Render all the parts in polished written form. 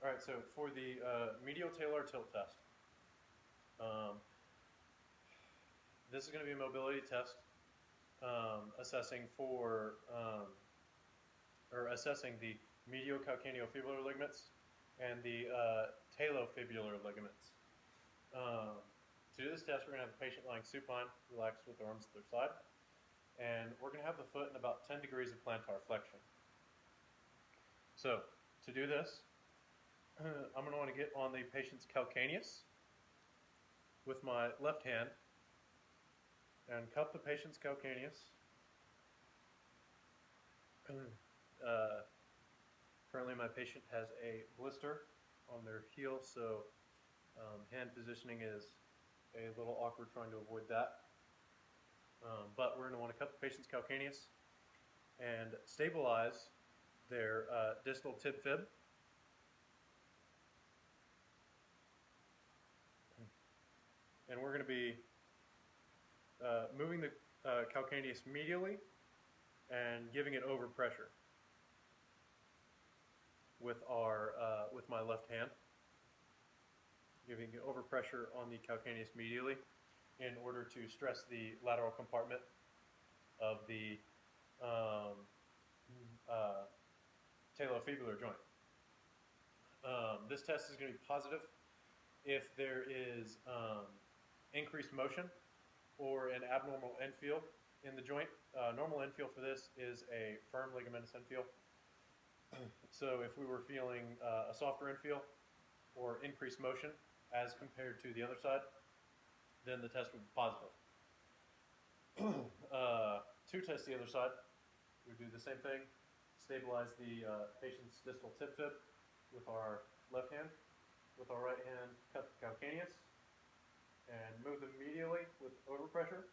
All right, so for the medial talar tilt test, um, this is going to be a mobility test assessing for or assessing the medial calcaneofibular ligaments and the talofibular ligaments. To do this test, we're going to have the patient lying supine, relaxed with their arms to their side, and we're going to have the foot in about 10 degrees of plantar flexion. So to do this, I'm going to want to get on the patient's calcaneus with my left hand and cup the patient's calcaneus. Currently my patient has a blister on their heel, so hand positioning is a little awkward trying to avoid that. But we're going to want to cup the patient's calcaneus and stabilize their distal tib fib. And we're going to be moving the calcaneus medially and giving it over pressure with my left hand, giving it over pressure on the calcaneus medially in order to stress the lateral compartment of the talofibular joint. This test is going to be positive if there is increased motion or an abnormal infield in the joint. Normal infield for this is a firm ligamentous infield. So if we were feeling a softer infield or increased motion as compared to the other side, then the test would be positive. To test the other side, we do the same thing. Stabilize the patient's distal tib fib with our left hand. With our right hand, cut the calcaneus and move them medially with overpressure.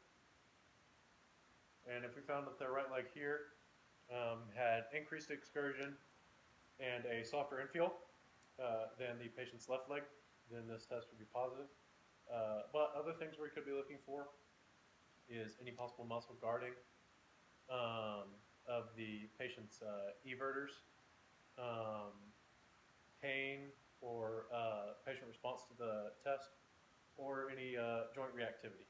And if we found that their right leg here had increased excursion and a softer infield than the patient's left leg, then this test would be positive. But other things we could be looking for is any possible muscle guarding of the patient's everters, pain or patient response to the test, or any joint reactivity.